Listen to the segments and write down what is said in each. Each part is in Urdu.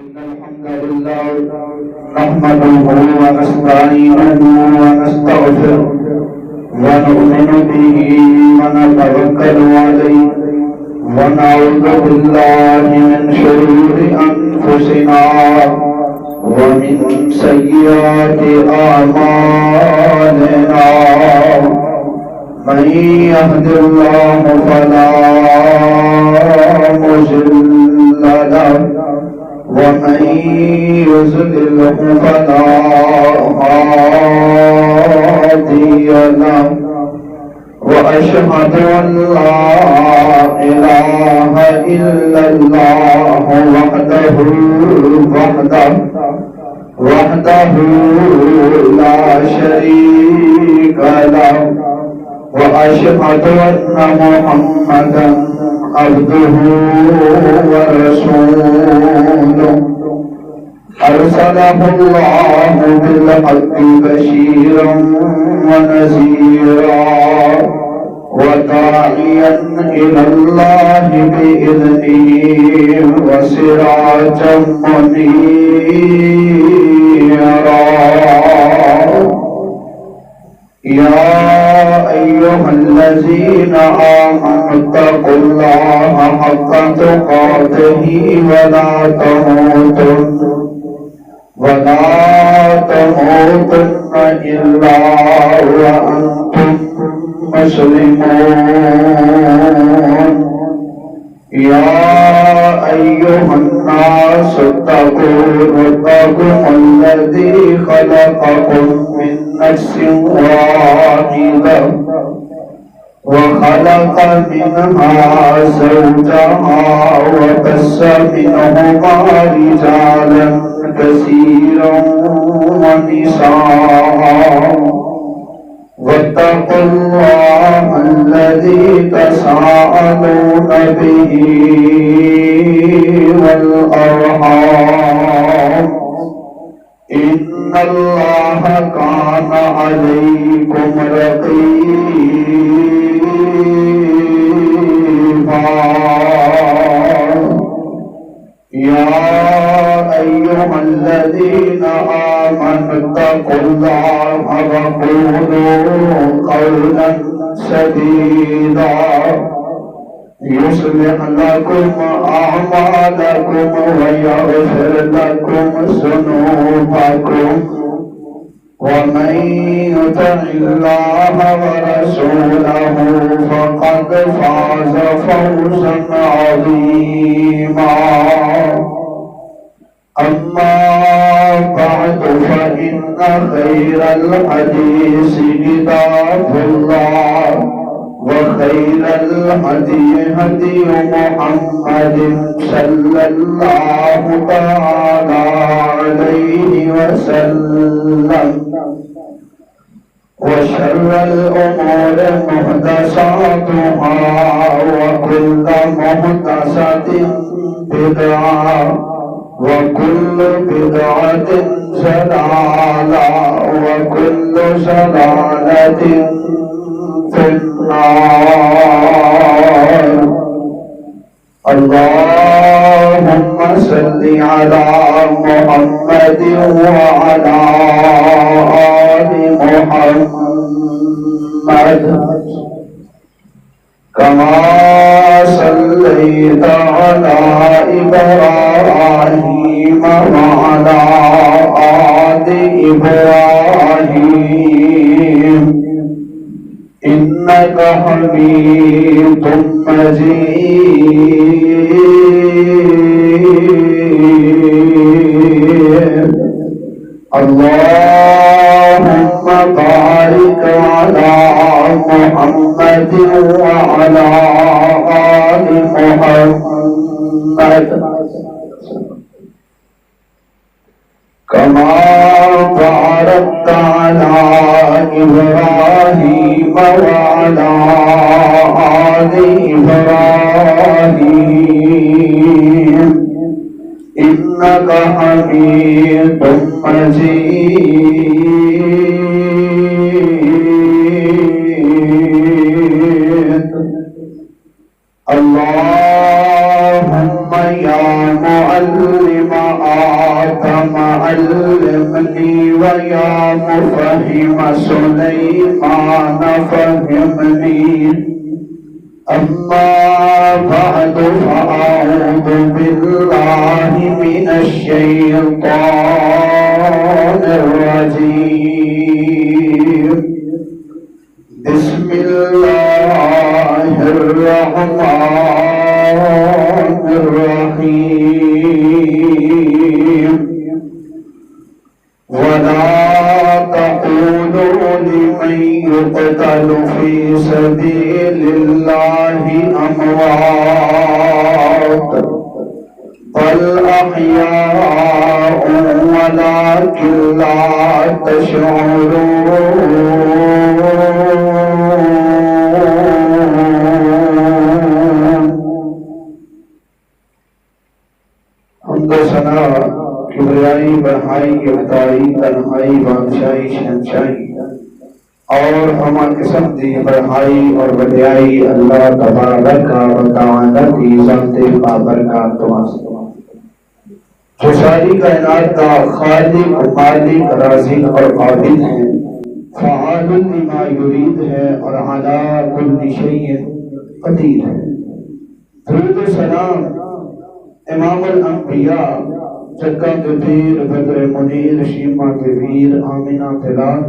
إن الحمد لله نحمده ونستعينه ونستغفره ونؤمن به ونتوكل عليه ونعوذ بالله من شرور أنفسنا ومن سيئات أعمالنا من يهد الله فلا مضل له ومن يضلله فلا هادي له وأشهد أن لا إله إلا الله وحده لا شريك له وأشهد أن محمدا عبده ورسوله أرسله الله بالحق بشيرا ونذيرا وداعيا إلى الله بإذنه وسراجا منيرا يا أيها الذين آمنوا اتقوا الله حق تقاته ولا تموتن إلا وأنتم مسلمون يا أيها الناس اتقوا ربكم الذي خلقكم من نفس واحدة وخلق منها زوجها وبث منهما رجالا كثيرا ونساء واتقوا الله الذي تساءلون به والأرحام إن الله كان عليكم رقيبا يا أيها الذين آمنوا اتقوا الله وقولوا قولا سديدا يصلح لكم أعمالكم ويغفر لكم ذنوبكم ومن يطع الله ورسوله فقد فاز فوزا عظيما أما بعد فإن خير الحديث كتاب الله وخير الهدي هدي محمد صلى الله تعالى عليه وسلم وشر الأمور محدثاتها وكل محدثة بدعة وكل بدعة ضلالة وكل ضلالة في النار اللهم صل على محمد وعلى آل محمد كما صليت على إبراهيم وعلى آل إبراهيم إنك حميد مجيد اللهم بارك على محمد وعلى آل محمد كما باركت على إبراهيم وعلى آل إبراهيم إنك حميد مجيد اللهم يا معلم علمني ويا مفهم سليمان فهمني. أما بعد فأعوذ بالله من الشيطان الرجيم. بسم الله الرحمن الرحيم. ولا تقولوا لمن يقتل في سبيل الله أموات بل أحياء ولكن لا تشعرون. حمد و ثنا کبریائی بڑھائی یکتائی تنہائی بادشاہی شہنشاہی اور ہما قسم دی بڑھائی اور وڈیائی اللہ تبارک و تعالی کی ذات بابرکات واسطے جو ساری کائنات کا خالق مالک رازق اور عابد ہے، فعال لما یرید ہے اور علی کل شیء قدیر ہے. درود و سلام امام الانبیاء، جگہ کے پیر، بدر منیر، شیما کے ویر، آمینہ تلال،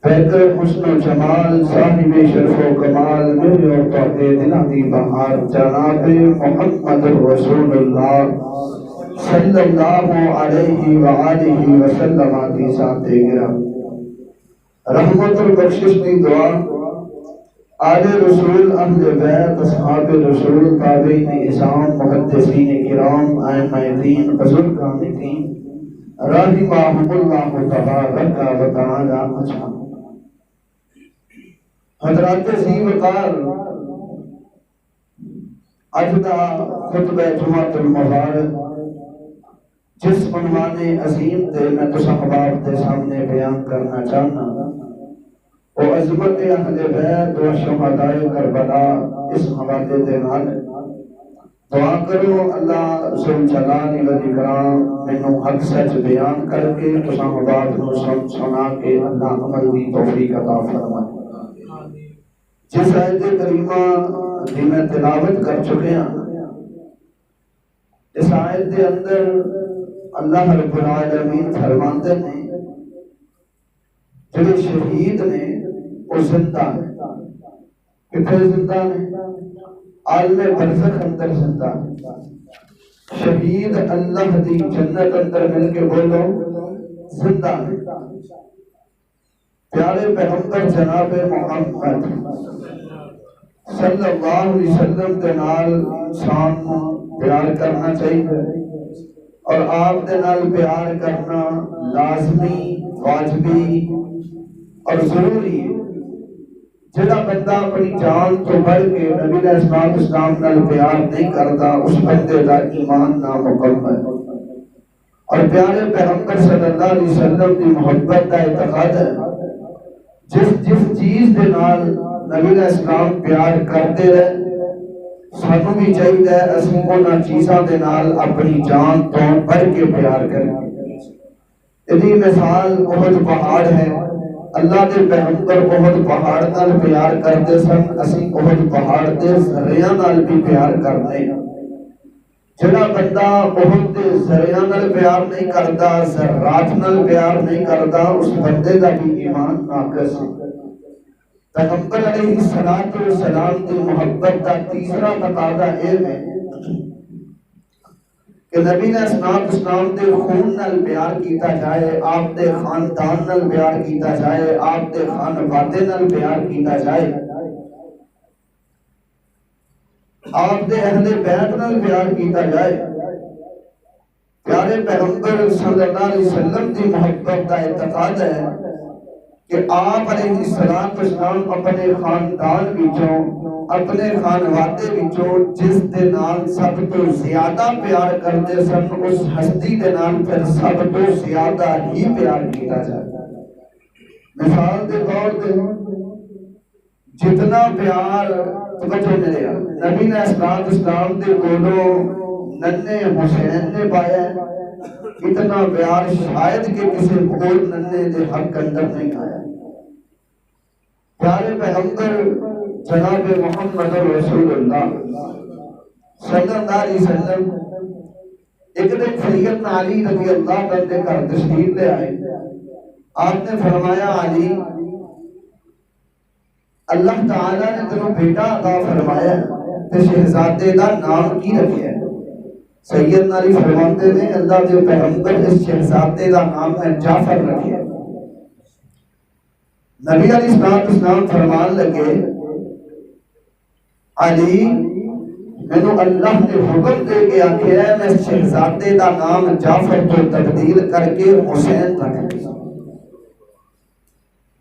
پیکر حسن و جمال، صاحب شرف و کمال، میرے اور تحتے دلہ دی بہار، جناب محمد رسول اللہ صلی اللہ علیہ وآلہ وسلم کی ذات گرام. رحمت اور بخشش کی دعا آل رسول، اہل بیت، اصحاب رسول، تابعین اعظام، محدثین کرام، ائمہ دین، بزرگان دین، رحمہم اللہ تبارک و تعالی اجمعین. حضرات ذی وقار، اج دا خطبہ جمعۃ المبارک جس عنوان عظیم تے میں تساں احباب دے سامنے بیان کرنا چاہنا، وہ عظمت اہل بیت و شہداء کربلا. اس حوالے دے نال دعا کرو اللہ ذوالجلال والاکرام مینوں حق سچ بیان کر کے تساں احباب نوں سنا کے اللہ عمل دی توفیق عطا فرمائے. جس آیت کریمہ دی میں تلاوت کر چکے ہیں، اس آیت دے اندر اللہ رب العالمین فرماتے ہیں جڑے شہید نے وہ زندہ ہے. کتنے زندہ نے؟ عالم برزخ اندر زندہ ہے. شہید اللہ دی جنت اندر مل کے بولو زندہ ہے. پیارے پیغمبر جناب محمد صلی اللہ علیہ وسلم کے نال انسان پیار کرنا چاہیے، اور آپ دے نال پیار کرنا لازمی، واجبی اور ضروری ہے. جڑا بندہ اپنی جان تو بڑھ کے نبی علیہ السلام نال پیار نہیں کرتا، اس بندے کا ایمان نامکمل ہے. اور پیارے پیغمبر صلی اللہ علیہ وسلم کی محبت کا اعتقاد ہے جس چیز دے نال نبی علیہ السلام پیار کرتے رہے، سانوں بھی چاہیے اسی انہاں چیزاں دے نال اپنی جان تو بڑھ کے پیار کریں. یہی مثال احد پہاڑ ہے. اللہ دے پیغمبر احد پہاڑ نال پیار کرتے سن، اسی احد پہاڑ دے ذریعہ نال بھی پیار کرتے ہیں. جڑا بندہ احد دے ذریعہ نال پیار نہیں کرتا، ذرات نال پیار نہیں کرتا، اس بندے کا بھی ایمان ناقص ہے. پیغمبر علیہ السلام کی محبت کا تیسرا تقاضا یہ ہے کہ نبی علیہ السلام دے خون نال پیار کیتا جائے، آپ دے خاندان نال پیار کیتا جائے، آپ دے خانوادے نال پیار کیتا جائے، آپ دے اہل بیت نال پیار کیتا جائے. پیارے پیغمبر صلی اللہ علیہ وسلم کی محبت کا اعتقاد ہے کہ آپ علیہ السلام اپنے خاندان وچوں، اپنے خانوادے وچوں جس دے نال سب تو زیادہ پیار کرتے سن، اس ہستی دے نال پھر سب تو زیادہ ہی پیار کیتا جائے. مثال دے طور پہ جتنا پیار توجہ میرے نبی علیہ السلام دے کولوں ننے حسین نے پایا ہے، اتنا پیار شاید کہ کسی اور ننے دے حق اندر نہیں آیا۔ پیارے پیغمبر جناب محمد رسول اللہ صلی اللہ علیہ وسلم ایک دن سیدنا علی رضی اللہ عنہ کے گھر تشریف لے آئے۔ آپ نے فرمایا علی اللہ تعالیٰ نے تینوں بیٹا عطا فرمایا تے شہزادے دا نام کی رکھیا ہے؟ سیدنا علی فرماتے ہیں اللہ کے پیغمبر اس شہزادے دا نام ہے جعفر رکھیا ہے۔ نبی علیہ السلام فرمان لگے علی مینوں اللہ نے حکم دے کے آخیا ہے میں شہزادے دا نام جعفر تو تبدیل کر کے حسین رکھ دیا۔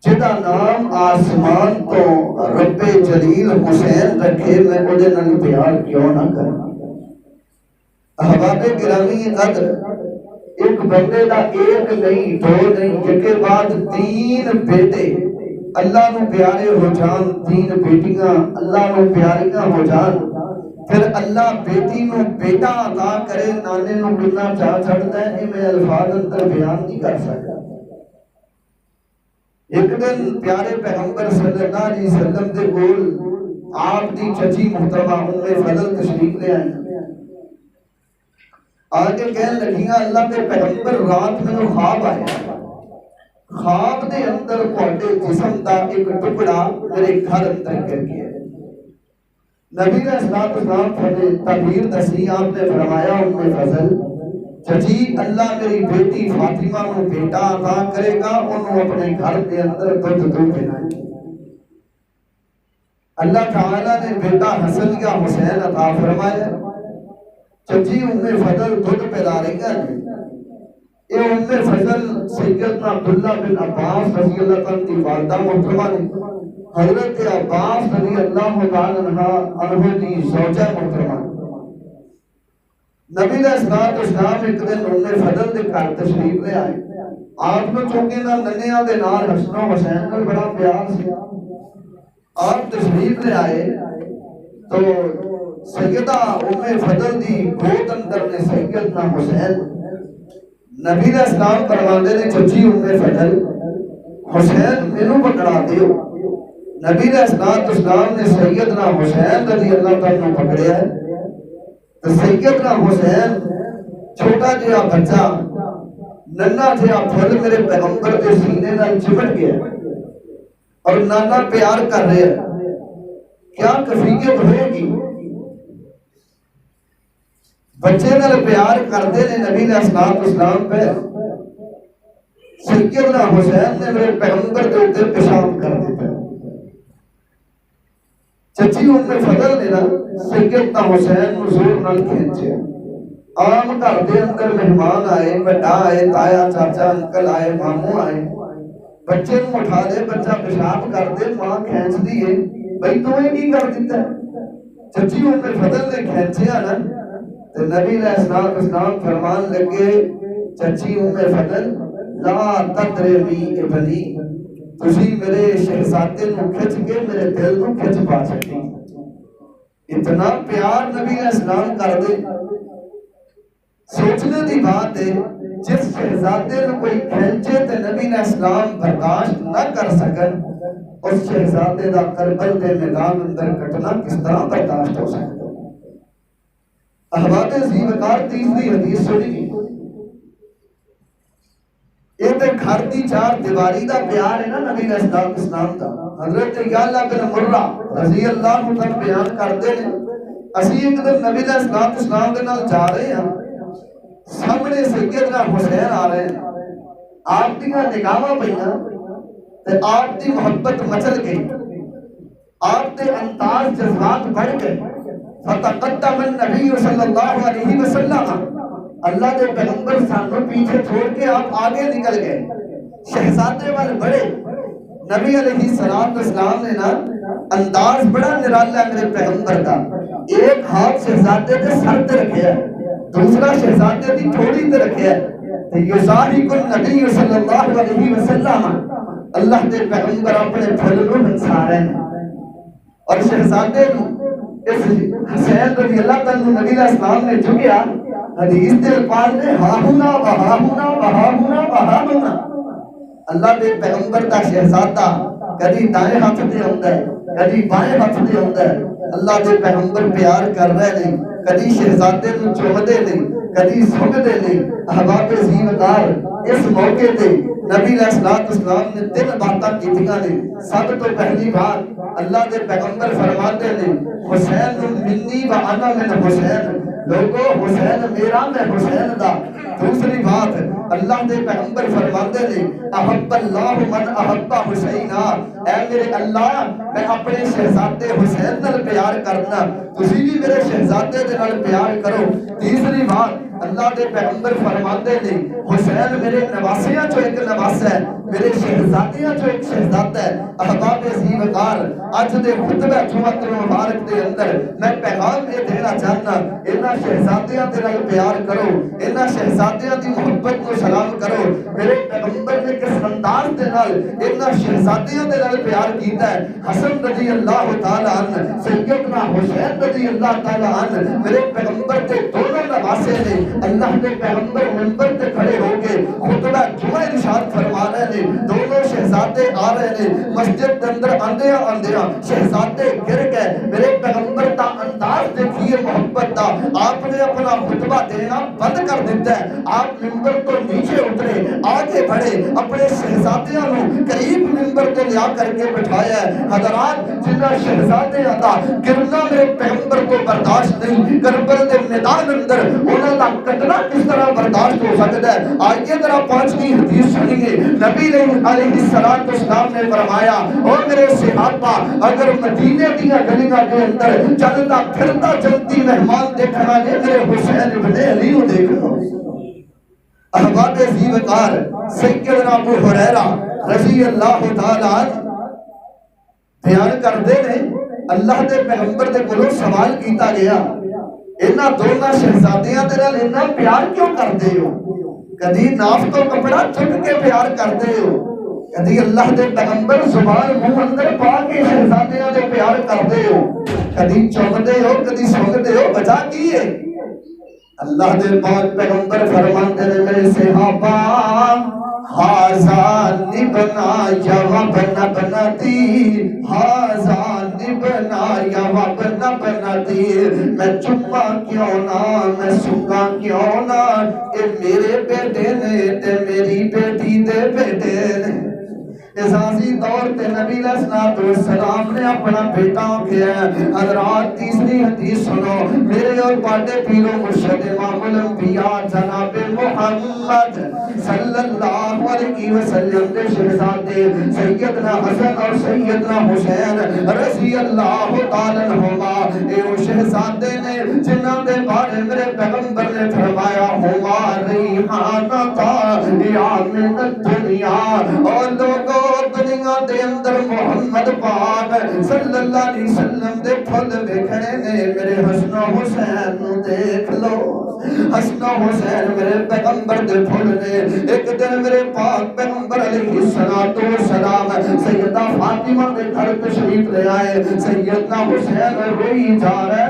جدا نام آسمان تو رب جلیل حسین رکھے میں وہ نال پیار کیوں نہ کروں۔ احباب گرامی قدر ایک بندے دا ایک نہیں دو نہیں کے بعد 3 بیٹے اللہ نو پیارے ہو جان، 3 بیٹیاں اللہ نو پیاریاں ہو جان، پھر اللہ بیٹی نو بیٹا عطا کرے، نانے نو کتنا چاہ چڑھتا ہے میں الفاظ اندر بیان نہیں کر سکتا۔ ایک دن پیارے پیغمبر صلی اللہ علیہ وسلم دے کول آپ دی چچی محترمہ ام فضل تشریف لے آئیں۔ آگے کہنے لگیاں اللہ کے پیغمبر رات میں خواب آیا، خواب دے اندر کوٹے جسم دا ایک ٹکڑا میرے گھر اندر گر گیا۔ نبی علیہ السلام تعبیر دسی، آپ نے فرمایا ام فضل چچی اللہ میری بیٹی فاطمہ کو بیٹا عطا کرے گا، انہوں اپنے گھر کے اندر دودھ پلائیں۔ اللہ تعالیٰ نے بیٹا حسن یا حسین عطا فرمایا۔ چچی ام فضل دودھ پلا رہی ہیں۔ یہ ام فضل سیدنا عبداللہ بن عباس رضی اللہ عنہ کی والدہ محترمہ نے، حضرت عباس رضی اللہ عنہ کی زوجہ محترمہ۔ نبی علیہ السلام ایک دن ام فضل دے گھر تشریف لے آئے۔ آپ کو چونکہ نہ ننیاں دے نال حسن و حسین نال بڑا پیار سی، آپ تشریف لے آئے تو سیدہ ام فضل دی گود اندر نے سیدنا حسین، نبی علیہ السلام فرماندے نے چچی ام فضل حسین مینوں پکڑا دیو۔ نبی علیہ السلام نے سیدنا حسین رضی اللہ عنہ پکڑیا ہے تو سیدنا حسین چھوٹا جہا بچہ ننھا جہا پھل میرے پیغمبر کے سینے نال چمٹ گیا اور نانا پیار کر رہے ہیں۔ کیا کیفیت ہوئے گی؟ بچے نال پیار کرتے نے نبی علیہ السلام پہ، سیدنا حسین نے میرے پیغمبر کے اوپر پیشاب کر دیتا۔ چچی ام فضل نے نا سیدنا حسین کو زور نال کھینچے۔ عام گھر دے اندر مہمان آئے، بڑا آئے، تایا چاچا انکل آئے، ماموں آئے، بچے کو اٹھا دے، بچہ پیشاب کر دے، ماں کھینچ دیے، بھئی تو یہ کی کر دیتا ہے؟ چچی ام فضل نے کھینچیا نا تو نبی علیہ السلام فرمان لگے چچی ام فضل لا تدرمی ابنی، تسی میرے شہزادے نو کھچ کے میرے دل نو کھچ پا سکتی۔ اتنا پیار نبی علیہ السلام کر دے۔ سوچنے دی بات ہے جس شہزادے نو کوئی کھینچے تے نبی علیہ السلام برداشت نہ کر سکن، اس شہزادے دا کربل دے میدان اندر کٹنا کس طرح برداشت ہو سکتا۔ احباب زیوکار تیسری حدیث سنی، یہ تے گھر دی 4 دیواری دا پیار ہے نا نبی علیہ السلام دا۔ حضرت یعلا بن مرہ رضی اللہ عنہ بیان کرتے ہیں اسی ایک دن نبی علیہ السلام دے نال جا رہے ہیں، سامنے سیدنا حسین آ رہے ہیں، آپ دی نگاہاں پئیاں تے آپ دی محبت مچل گئی، آپ دے انداز جذبات بڑھ گئے۔ فتقدم النبی صلی اللہ علیہ وسلم، اللہ دے پیغمبر سانوں پیچھے چھوڑ کے آپ آگے نکل گئے، شہزادے والے بڑے۔ نبی علیہ السلام نے نا انداز بڑا نرالا میرے پیغمبر کا، ایک ہاتھ شہزادے کے سر تے رکھیا ہے، دوسرا شہزادے دی تھوڑی تے رکھیا ہے، یزاحق النبی صلی اللہ علیہ وسلم، اللہ دے پیغمبر اپنے پھل نو ہنسا رہے ہیں اور شہزادے نو اس حسین رضی اللہ عنہ نبی علیہ السلام نے جھکیا، حدیث دے الفاظ نے ہاہنا وہاہنا وہاہنا وہاہنا. اللہ دے پیغمبر دا شہزادہ کدی دائیں ہاتھ دے ہوندا ہے کدی بائیں ہاتھ دے ہوندا ہے. اللہ دے پیغمبر پیار کر رہے نے کدی شہزادے نوں چومدے نہیں کدی سنگدے نہیں. احباب زیوتار اس موقع تے نبی علیہ السلام نے تین باتاں کیتیاں نے. سب تو پہلی بات اللہ دے پیغمبر فرماتے نے حسین منی و انا من حسین. لوگو حسین میرا میں حسین دا. دوسری بات اللہ دے پیغمبر فرماتے نے احب اللہ من احب حسینا. اے میرے اللہ میں اپنے شہزادے حسین نال پیار کرنا تسی بھی میرے شہزادے دے نال پیار کرو. تیسری بات اللہ دے پیغمبر فرماتے نے حسین میرے نواسیاں چو ایک نواس ہے میرے شہزادیاں چو ایک شہزادہ ہے. احباب زیوتار اج دے خطبہ جمعۃ المبارک دے اندر میں پیغام یہ دینا چاہنا انہاں شہزادیاں دے نال پیار کرو انہاں شہزادیاں دی محبت کو سلام کرو. میرے پیغمبر نے کس انداز دے نال انہاں شہزادیاں دے نال پیار کیتا ہے. حسن رضی اللہ تعالی عنہ سیدنا حسین رضی اللہ تعالی عنہ میرے پیغمبر کے دونوں نواسے نے. اللہ کے پیغمبر منبر تے کھڑے ہو کے خطبہ جمعہ ارشاد فرما رہے نے. دونوں شہزادے آ رہے نے مسجد کے اندر آندیاں شہزادے گر گئے. میرے پیغمبر دا انداز دیکھیے محبت دا. آپ نے اپنا خطبہ دینا بند کر دیتا ہے. آپ منبر تو نیچے اترے آگے بڑھے اپنے شہزادیاں نو قریب منبر تے لیا کر کے بٹھایا ہے. حضرات جنہ شہزادے دا گرنا میرے پیغمبر کو برداشت نہیں. کربل دے میدان اندر انہاں دا کٹنا کس طرح برداشت ہو سکتا ہے. آئیے ذرا پانچویں حدیث سنیے. نبی علیہ السلام نے فرمایا او میرے صحابہ اگر مدینے دیا گلیاں کے اندر چلتا پھرتا چلتی مہمان دیکھنا ہے میرے حسین ابن علی کو دیکھنا. احباب زیوتار سیدنا ابو ہریرہ رضی اللہ تعالی عنہ بیان کرتے ہیں اللہ دے پیغمبر دے کولوں سوال کیتا گیا انہاں دونوں شہزادیاں دے نال اتنا پیار کیوں کرتے ہو؟ کدی ناف تو کپڑا چک کے پیار کرتے ہو کدی اللہ دے پیغمبر زبان منہ اندر پا کے شہزادیاں دے پیار کرتے ہو کدی چومدے ہو کدی سونگدے ہو وجہ کی ہے؟ اللہ دے پاک پیغمبر فرماتے ہیں میرے صحابہ حاضان بنا یا وابن بناتی حاضان بنا یا وابن بناتی. میں چپا کیوں نہ میں سکا کیوں نہ اے میرے بیٹے نے تے میری بیٹی دے بیٹے نے. اساسی دور تے نبی علیہ السلام نے اپنا بیٹا کیا ہے. حضرات تیسری حدیث سنو میرے اور باٹے پیرو مرشد امام الانبیاء جناب محمد صلی اللہ علیہ وسلم دے شہزادے سیدنا حسن اور سیدنا حسین رضی اللہ تعالی عنہما. اے شہزادے نے جنہاں دے بارے میرے پیغمبر نے فرمایا ہما ریحانتا یا من الدنیا. اور لوگوں دنیا دے اندر محمد پاک صلی اللہ علیہ وسلم دے پھل ویکھنے نے میرے حسن و حسین نو دیکھ لو. حسن و حسین میرے پیغمبر دے پھل نے. ایک دن میرے پاک پیغمبر علیہ السلام سیدہ فاطمہ دے گھر تشریف لے آئے. سیدنا حسین روئی جا رہے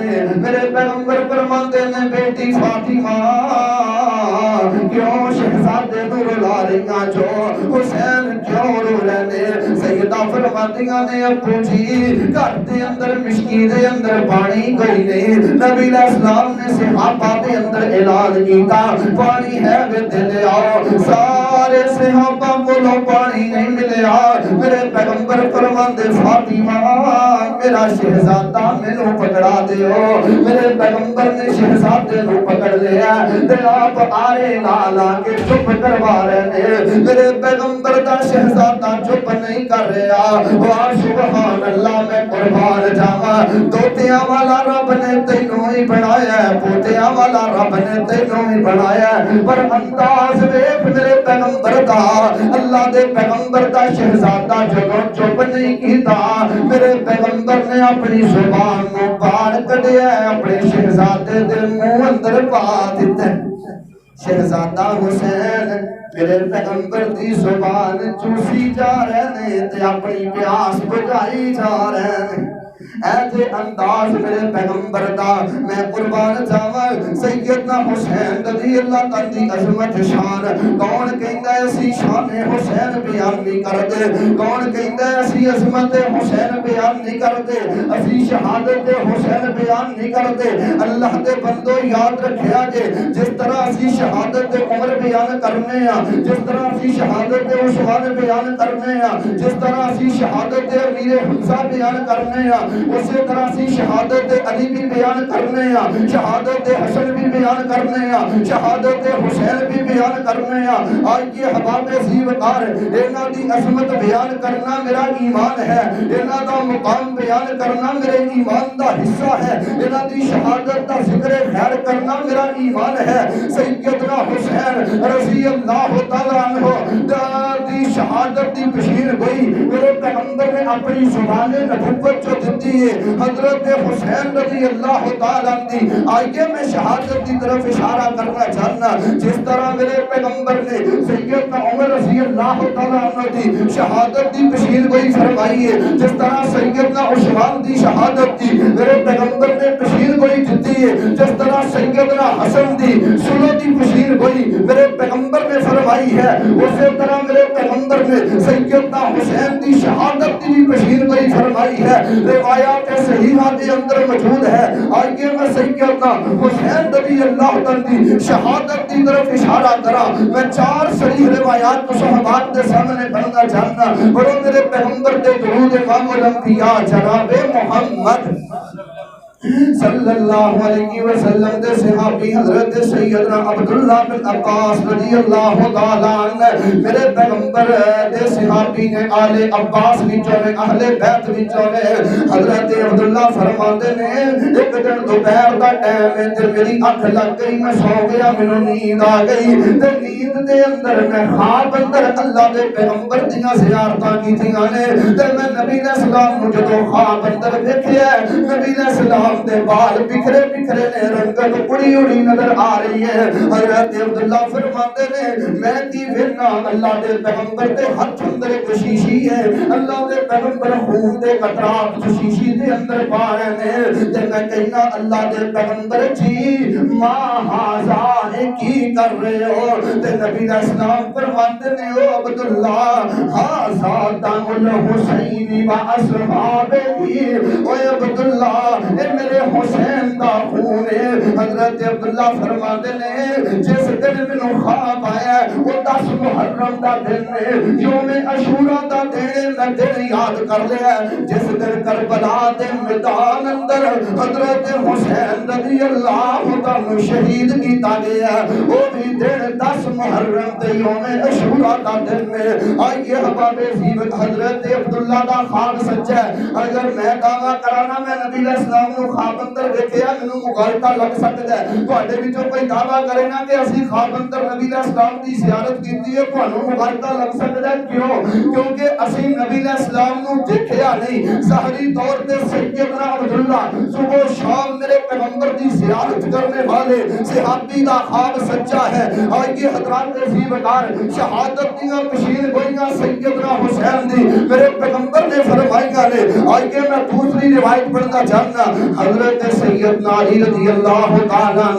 نے. میرے پیغمبر فرماتے نے بیٹی فاطمہ کیوں شہزادے نو رلا رہیاں جو حسین کیوں رو رہے؟ سیدہ فرماتیاں نے ابو جی گھر دے اندر مشکی دے اندر پانی کوئی نہیں. نبی علیہ السلام نے صحابہ دے اندر اعلان کیتا پانی ہے وے لے آؤ. سارے صحابہ کو پانی نہیں ملیا. میرے پیغمبر فرماندے فاطمہ میرا شہزادہ مینوں پکڑا دیو. میرے پیغمبر نے شہزادے نو پکڑ لیا تے آپ آرے لا کے چپ کروا رہے ہیں. میرے پیغمبر دا شہزادہ چپ نہیں کر رہا. واہ سبحان اللہ میں قربان جاواں. توتیاں والا رب نے تینوں ہی بنایا ہے پوتیاں والا رب نے تینوں ہی بنایا ہے پر انداز ویکھ میرے پیغمبر دا. اللہ دے پیغمبر دا شہزادہ جدوں چپ نہیں کیتا میرے پیغمبر نے اپنی زبان نو باہر کڈیا اپنے شہزادے دے منہ اندر پا دتا. شہزادہ حسین میرے پیغمبر دی زبان چوسی جا رہے نے تے اپنی پیاس بجائی جا رہے نے. ایسے انداز میرے پیغمبر دا میں قربان جاواں سیدنا حسین رضی اللہ تعالی عظمت شان کون کہندا ہے اسی شان حسین بیان نہیں کردے کون کہندا ہے اسی عظمت حسین بیان نہیں کردے اسی شہادت حسین بیان نہیں کردے اللہ دے بندو یاد رکھیا جے جس طرح اسی شہادت عمر بیان کرنے ہیں جس طرح اسی شہادت عثمان بیان کرنے ہیں جس طرح اسی شہادت امیر حمزہ بیان کرنے ہیں اسی طرح اسی شہادت علی بھی بیان کرنے ہیں شہادت حسن بھی بیان کرنے ہیں شہادت حسین بھی بیان کرنے ہیں آج یہ حباب زیوکار انہاں دی عظمت بیان کرنا میرا ایمان ہے انہاں دا مقام بیان کرنا میرے ایمان دا حصہ ہے انہاں دی شہادت دا ذکر خیر کرنا میرا ایمان ہے سیدنا حسین رضی اللہ تعالیٰ عنہ دی شہادت دی بشیر گوئی میرے پیغمبر نے اپنی زبان نبوت جو دیتی ہے حضرت حسین رضی اللہ تعالیٰ عنہ آئیے میں شہادت دی طرف اشارہ کرنا چاہنا جس طرح میرے پیغمبر نے سیدنا عمر رضی اللہ تعالیٰ عنہ دی شہادت دی بشیر گوئی فرمائی ہے جس طرح سیدنا عثمان دی شہادت دی میرے پیغمبر نے بشیر گوئی دیتی ہے جس طرح سیدنا حسن دی سلو دی بشیر گوئی میرے پیغمبر نے فرمائی ہے اسی طرح میرے پیغمبر نے سیدنا حسین دی شہادت دی بشیر گوئی فرمائی ہے روایات صحیحہ کے اندر موجود ہے آئیے میں سیدنا حسین رضی اللہ تعالی شہادت کی طرف اشارہ کرا میں 4 صحیح روایات کو صحابات کے سامنے پڑھنا چاہنا بڑو میرے پیغمبر کے درود امام الانبیاء جناب محمد صلی اللہ علیہ وسلم دے صحابی حضرت سیدنا عبداللہ بن عباس رضی اللہ تعالیٰ عنہ میرے پیغمبر دے صحابی نے آل عباس وچوں نے اہل بیت وچوں نے حضرت عبداللہ فرماتے نے ایک دن دوپہر دا ٹائم ہے تے میری اکھ لگ گئی میں سو گیا مینوں نیند آ گئی تے نیند دے اندر میں خواب اندر اللہ دے پیغمبر دیاں زیارتاں کیتیاں نے تے میں نبی علیہ السلام نوں جدوں خواب اندر ویکھیا نبی علیہ السلام دے بال بکھرے بکھرے نے رنگت اڑی اڑی نظر آ رہی ہے حضرت عبداللہ فرماتے نے میں کی وینا اللہ دے پیغمبر دے ہاتھ اندر ایک شیشی ہے اللہ دے پیغمبر خون دے قطرات شیشی دے اندر پا رہے ہیں تے میں کہنا اللہ دے پیغمبر جی ما ہاذا کی کر رہے ہو تے نبی علیہ السلام فرماتے نے او عبداللہ ہاذا دم الحسین و اصحابہ او عبداللہ میرے حسین دا خون ہے حضرت عبداللہ فرماتے نے جس دن میں خواب آیا وہ 10 محرم دا دن ہے یوم عاشورا دا دن میں دن یاد کر لیا جس دن کربلا دے میدان اندر حضرت حسین رضی اللہ تعالی شہید کیتا گیا وہ بھی دن 10 محرم تے یوم عاشورا دا دن ہے آئیے حباب زیوت حضرت عبداللہ دا خواب سچا ہے اگر میں دعویٰ کرانا میں نبی علیہ السلام نو خواب اندر دیکھیا مینوں مغالطہ لگ سکدا ہے تواڈے وچوں کوئی دعویٰ کرے نا کہ اسی خواب اندر نبی علیہ السلام دی زیارت کیتی ہے تانوں مغالطہ لگ سکدا ہے کیوں کیونکہ اسی نبی علیہ السلام نو دیکھیا نہیں ظاہری طور تے سیدنا عبداللہ صبح شام میرے پیغمبر دی زیارت کرنے والے صحابی دا خواب سچا ہے آئیے حضرات عزیزگار شہادت دیاں بشیر گوئیاں سیدنا حسین دی میرے پیغمبر نے فرمائیاں نے آئیے میں دوسری روایت پڑھنا چاہنا حضرت سیدنا علی رضی اللہ تعالیٰ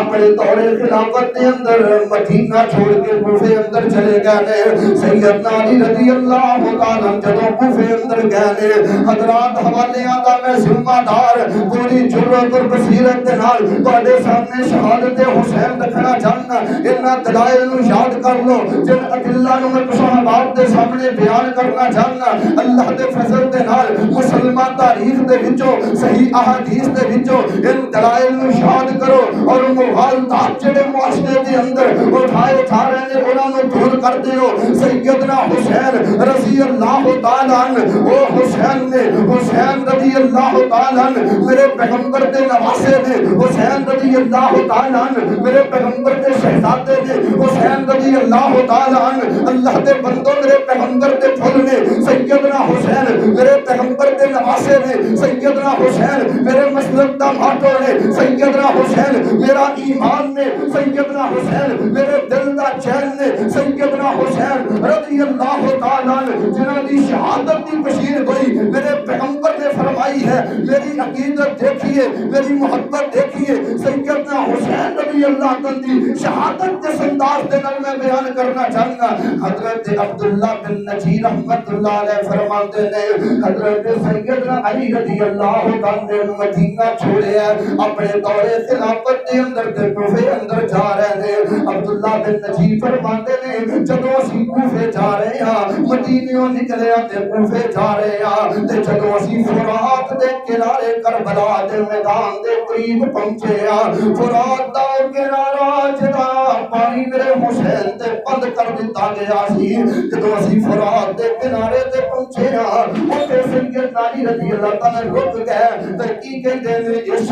اپنے دور خلافت کے اندر مدینہ چھوڑ کے کوفے اندر چلے گئے سیدنا علی رضی اللہ تعالیٰ جدوں کوفے اندر گئے حضرات حوالیاں دا میں ذمہ دار پوری جرأت اور بصیرت کے نال تواڈے سامنے شہادت حسین رکھنا چاہنا انہاں دلائل نو یاد کر لو جن ادلہ نو میں صحابات دے سامنے بیان کرنا چاہنا اللہ دے فضل دے نال مسلمان تاریخ دے وچوں صحیح احادیث دے وچوں ان دلائل نو یاد کرو اور مغالطات جڑے معاشرے دے اندر اٹھائے جا رہے ہیں انہاں نو دور کر دیو سیدنا حسین رضی اللہ تعالی عنہ او حسین نے حسین رضی اللہ تعالی عنہ میرے پیغمبر دے نواسے نے حسین رضی اللہ تعالی عنہ میرے پیغمبر دے شہزادے نے حسین رضی اللہ تعالی عنہ اللہ دے بندوں میرے پیغمبر دے پھول نے سیدنا حسین میرے پیغمبر دے نواسے نے سیدنا حسین میرے مسلک دا ماٹو نے سیدنا حسین میرا ایمان نے سیدنا حسین حسین میرے دل دا چین نے سیدنا حسین رضی اللہ تعالیٰ جنہاں دی شہادت دی بشیر ہوئی میرے پیغمبر نے فرمائی ہے. میری عقیدت دیکھیے, میری محبت دیکھیے, سیدنا حسین رضی اللہ تعالیٰ دی شہادت جس انداز دے نال میں بیان کرنا چاہوں گا. حضرت عبداللہ بن نجیر رحمت اللہ علیہ فرماتے نے حضرت سیدنا علی رضی اللہ تعالیٰ نے مدینہ چھوڑے اپنے دور خلافت کے اندر تے کوفے اندر جا رہے ہیں. عبداللہ بن نجیر فرماتے نے جدوں اسی کوفے جا رہے ہیں مدینیوں نکلے تے کوفے جا رہے ہیں تے جدوں اسی فرات دے کنارے کربلا دے میدان دے قریب پہنچے ہیں فرات دا کنارہ جدا پانی میرے حسین تے بند کر دیتا گیا سی. جدوں اسی فرات دے کنارے تے پہنچے ہیں اوتھے سیدنا علی رضی اللہ تعالی رک گئے تے کی کہندے نے اس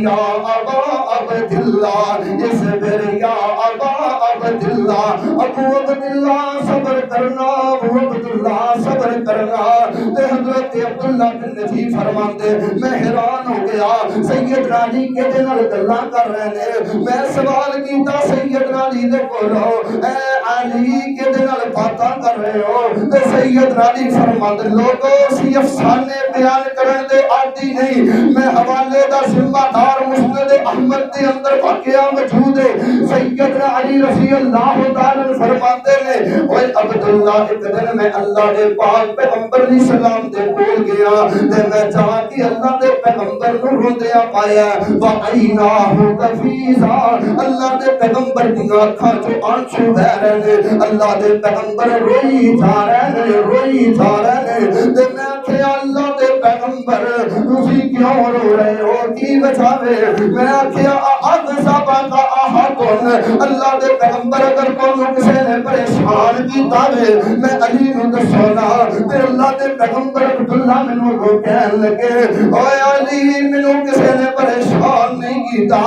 یا ابا عبداللہ, اس یا ابا عبداللہ, ابو عبداللہ صبر کرنا, ابو عبداللہ صبر کرنا. تے حضرت عبداللہ بن نجیب فرماندے میں حیران ہو گیا سیدنا علی کے دے نال گلاں کر رہے نے. میں سوال کیتا سیدنا علی دے کولو اے علی کے دے نال باتاں کر رہے ہو تے سیدنا علی فرماندے لوگو سی افسانے بیان کرن دے عادی نہیں, میں حوالے دا ذمہ دار مسند احمد دے اندر واقعہ موجود ہے. سیدنا علی رضی اللہ تعالی فرماتے نے اوے عبداللہ ایک دن میں اللہ دے پاک پیغمبر علیہ السلام دے کول گیا تے میں جا کے اللہ دے پیغمبر نوں روندیا پایا وعیناہ تفیضا, اللہ دے پیغمبر دی اکھاں چوں آنسو بہ رہے نے, اللہ دے پیغمبر روئی جا رہے نے, روئی جا رہے نے. تے میں کہ اللہ دے پیغمبر تسی کیوں رو رہے ہو, کی وجہ ہے؟ میں کہ کا احدن, اللہ دے پیغمبر اگر کوئی کسی نے پریشان کیتا ہے میں علی نوں دسونا. تے اللہ دے پیغمبر عبداللہ مینوں کو کہن لگے اوے علی مینوں کسی نے پریشان نہیں کیتا,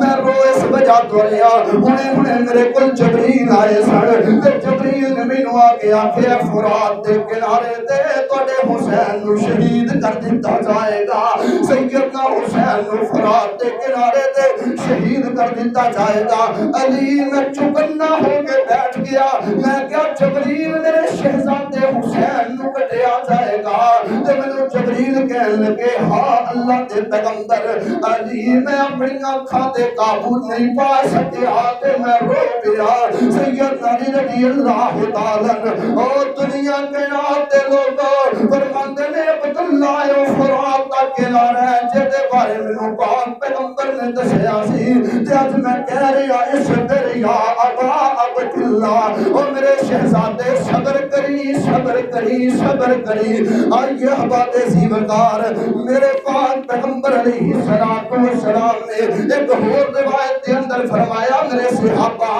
میں رو اس وجہ تو رہیا ہنے میرے کول جبریل آئے سن تے جبریل نے مینوں آ کے آکھیا فرات دے کنارے تے تواڈے حسین نوں شہید کر دتا جائے گا. سیدنا حسین نوں فرات دے کنارے تے شہید کر دتا جائے گا. علی میں چکنا ہو کے بیٹھ گیا, میں کیا جبریل میرے شہزادے حسین نوں کٹیا جائے گا. تے مینوں جبریل کہن لگے ہاں اللہ دے پیغمبر علی میں اپنی آنکھاں تے قابو نہیں پا سکیا تے میں رو پیا. سیدنا علی رضی اللہ تعالی او دنیا کے ناتے لوگوں فرماندے نے عبداللہ او فرات دا کنارہ ہے جے بارے مینوں پاک پیغمبر نے دسیا سی تے اج میں کہہ رہا اس یا ابا عبداللہ او میرے شہزادے صبر کری, صبر کری, صبر کری. آئیے احباب زیوکار میرے پاک پیغمبر علیہ السلام نے ایک اور روایت کے اندر فرمایا میرے صحابہ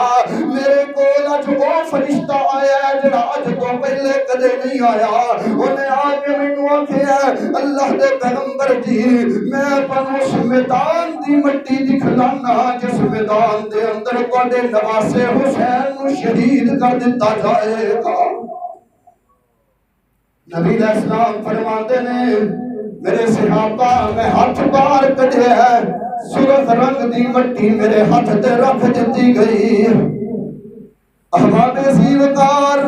میرے کول اج وہ فرشتہ آیا ہے جڑا اج تو پہلے کدے نہیں آیا. انہیں آ کے مینوں آکھیا اللہ دے پیغمبر جی میں تانوں اس میدان دی مٹی دکھلانا جس میدان دے اندر تواڈے نواسے حسین نوں شہید کر دتا جائے گا. نبی علیہ السلام فرماتے نے میرے صحابہ میں ہاتھ باہر کڈیا ہے سرخ رنگ دی مٹی میرے ہاتھ تے رکھ دتی گئی. احباب زیوکار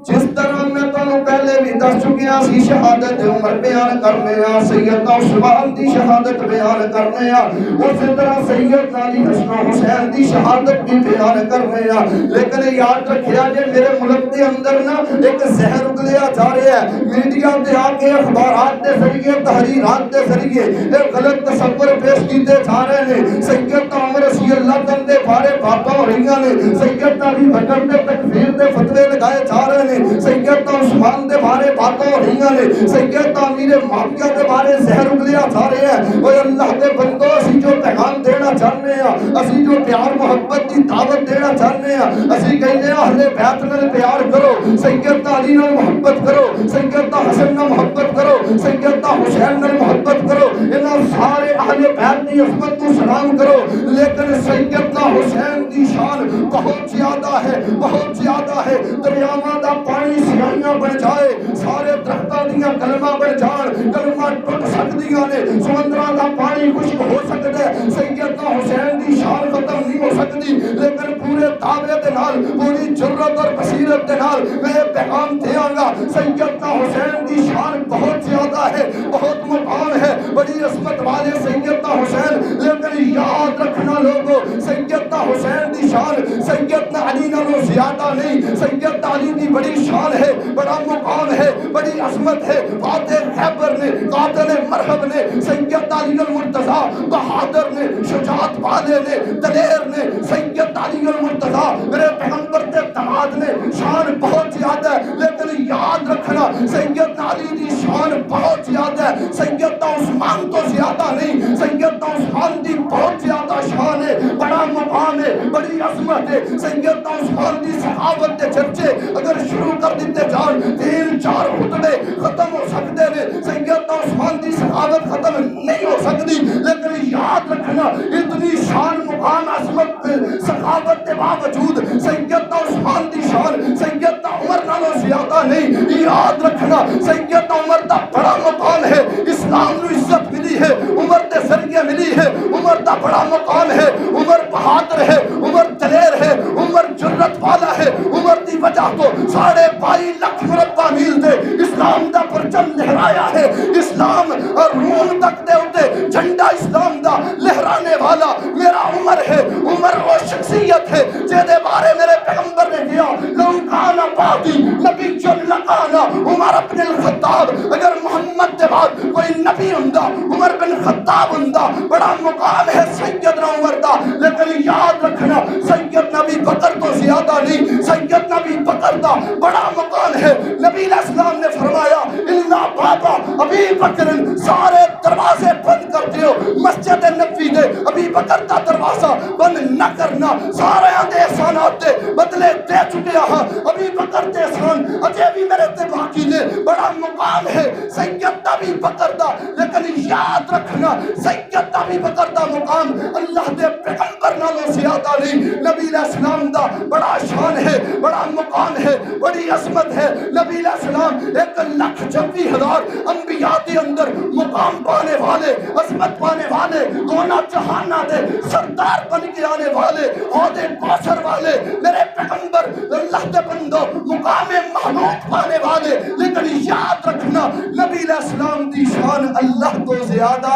جس طرح میں تانوں پہلے بھی دس چکیا سی شہادت عمر بیان کرنے آ سیدنا عثمان دی شہادت بیان کرنے آ اسی طرح سیدنا علی حسن حسین دی شہادت بھی بیان کرنے آ. لیکن یاد رکھیا جے میرے ملک دے اندر نا ایک زہر اگلیا جا رہا ہے میڈیا تے آ کے اخبارات دے ذریعے تحریرات دے ذریعے ایک غلط تصور پیش کیتے جا رہے ہیں. سیدنا عمر رضی اللہ عنہ دے بارے باتاں ہو رہی ہیں, سیدنا علی بکر دے تکفیر دے فتوے لگائے جا رہے ہیں, سیدنا عثمان دے بارے باتوں ہو رہی ہیں, سیدنا امیر معاویہ دے بارے زہر اگلیا جا رہے ہیں. اوے اللہ دے بندو اسی جو پیغام دینا چاہنے ہیں, اسی جو پیار محبت کی دعوت دینا چاہنے ہیں, اسی کہنے ہیں اہل بیت نال پیار کرو, سیدنا علی نال محبت کرو, سیدنا حسن نال محبت کرو, سیدنا حسین نال محبت کرو, انہاں سارے اہل بیت دی عظمت کو سلام کرو. لیکن سیدنا حسین دی شان بہت زیادہ ہے, بہت زیادہ ہے. دریاواں دا پانی سیاہیاں بن جائے, سارے درختاں دیاں کلمہ بن جان, کلمہ ٹوٹ سکتا سکدیاں نے سمندراں دا پانی خشک ہو سکدا ہے سیدنا حسین دی شان ختم نہیں ہو سکتی لیکن پورے دعوے دے نال پوری جرت اور بصیرت دے نال میں پیغام دیاں گا سیدنا حسین دی شان بہت زیادہ ہے بہت مقام ہے بڑی عظمت والے سیدنا حسین لیکن یاد رکھنا لوگوں سیدنا حسین دی شان سیدنا علی نالوں زیادہ نہیں سیدنا علی دی بڑی شان ہے بڑا مقام ہے بڑی عظمت ہے فاتح خیبر نے قاتل مرحب نے سیدنا علی المرتضی بہادر نے شجاعت والے نے دلیر نے سیدنا علی المرتضی میرے پیغمبر کے داماد نے شان بہت زیادہ ہے لیکن یاد رکھنا سیدنا علی دی شان بہت زیادہ ہے سیدنا عثمان تو زیادہ نہیں سیدنا عثمان دی بہت زیادہ شان ہے بڑا مقام ہے بڑی عظمت ہے سیدنا عثمان دی صحابت کے چرچے اگر شروع کر دیتے جان 3-4 خطبے ختم ہو سکتے ہیں سیدنا عثمان دی صحابت ختم نہیں ہو سکتی لیکن یاد رکھنا اتنی شان مقام عظمت صحابت کے باوجود سیدنا عثمان دی شان سیدنا عمر نالوں زیادہ نہیں یاد رکھنا سیدنا عمر دا بڑا مقام ہے اسلام نو عزت ملی ہے عمر دے ذریعے ملی ہے عمر دا بڑا مقام ہے عمر بہادر ہے عمر دلیر ہے عمر جرت والا ہے عمر دی وجہ تو 22.5 لاکھ مربع میل دے اسلام دا پرچم لہرایا ہے اسلام اور روم تک دے ہوتے جھنڈا اسلام دا لہرانے والا میرا عمر ہے عمر وہ شخصیت ہے جہدے بارے میرے پیغمبر نے کیا لو کان بعدی نبی جو لقانا عمر بن الخطاب اگر محمد کے بعد کوئی نبی ہوندا عمر بن خطاب ہوندا بڑا مقام ہے سیدنا عمر دا لیکن یاد رکھنا سیدنا ابی بکر تو زیادہ نہیں سیدنا ابی بکر دا بڑا مقام ہے نبی علیہ السلام نے فرمایا اللہ بابا ابی بکر سارے دروازے بند کر دیو مسجد نبوی دے ابی بکر دا دروازہ بند نہ کرنا سارے دے احسانات دے بدلے دے چکے ہاں ابی بکر دے احسان اجے بھی میرے تے باقی نے بڑا مقام ہے سیدنا ابی بکر دا لیکن یاد رکھنا سیدنا ابی بکر دا مقام اللہ دے پیغمبر نالوں زیادہ نہیں نبی علیہ السلام دا بڑا شان ہے بڑا مقام ہے بڑی عظمت ہے نبی علیہ السلام 1,26,000 انبیاء کے اندر مقام پانے والے عظمت پانے والے دونوں جہانہ دے سردار بن کے آنے والے عہدے کوثر والے میرے پیغمبر اللہ کے بندو مقام محمود پانے والے لیکن یاد رکھنا نبی علیہ السلام دی شان اللہ تو زیادہ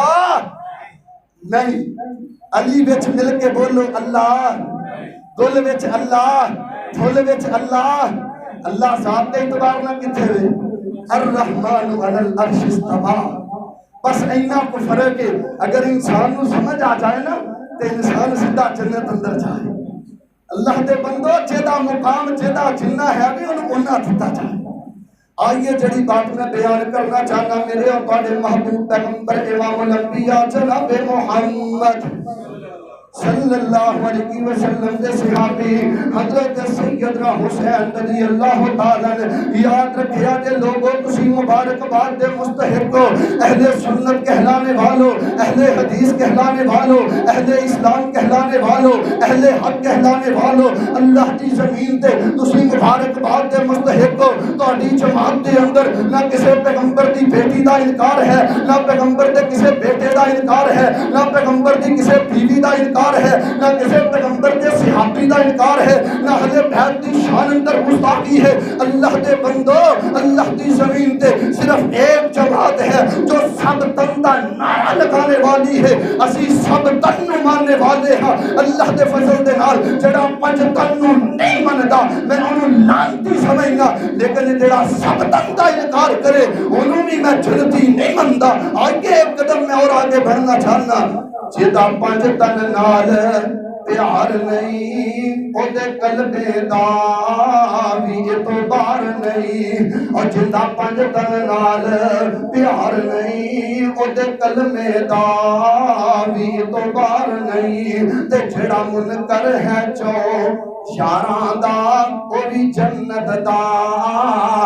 نہیں علی وچ مل کے بولو اللہ گل وچ اللہ پھول وچ اللہ اللہ ذات دے اعتبار نہ کتھے وے الرحمن علی العرش استوى بس اینا کو فرق ہے اگر انسان نو سمجھ آ جائے نا تے انسان سیدھا جنت اندر جائے اللہ دے بندو جیدا مقام جیدا جنہ ہے بھی انہوں انہاں دتا جائے آئیے جڑی بات میں بیان کرنا چاہنا میرے اور بڑے محبوب پیغمبر امام الانبیاء جناب محمد صلی اللہ علیہ وسلم دے صحابی حضرت سیدنا حسین رضی اللہ تعالیٰ نے یاد رکھیا دے لوگوں کسی مبارک بات دے مستحق کو اہل سنت کہلانے والوں اہل حدیث کہلانے والوں اہل اسلام کہلانے والوں اہل حق کہلانے والوں اللہ کی زمین تے کسی مبارک بات دے مستحق کو تہاڈی جماعت دے اندر نہ کسی پیغمبر دی بیٹی دا انکار ہے نہ پیغمبر دے کسی بیٹے دا انکار ہے نہ پیغمبر دی کسی بیوی دا انکار ہے نہ کسی پیغمبر کے صحابی دا انکار ہے نہ اہل بیت دی شان اندر گستاخی ہے اللہ دے بندو اللہ دی زمین تے صرف ایک جماعت ہے جو سب تن دا نعرہ لگانے والی ہے اسی سب تن نو ماننے والے ہاں اللہ دے فضل دے نال جڑا پنج تن نو نہیں مندا میں انہوں لانتی سمجھنا لیکن جڑا سب تن دا انکار کرے انہوں بھی میں جنتی نہیں مندا آگے ایک قدم میں اور آگے بڑھنا چاہنا جیدہ پانچ تن نال پیار نہیں او دے قلبے دا بھی اعتبار نہیں اور جیدہ پانچ تن نال پیار نہیں او دے قلبے دا بھی اعتبار نہیں تے جڑا منکر ہے چو یاراں دا او بھی جنت دا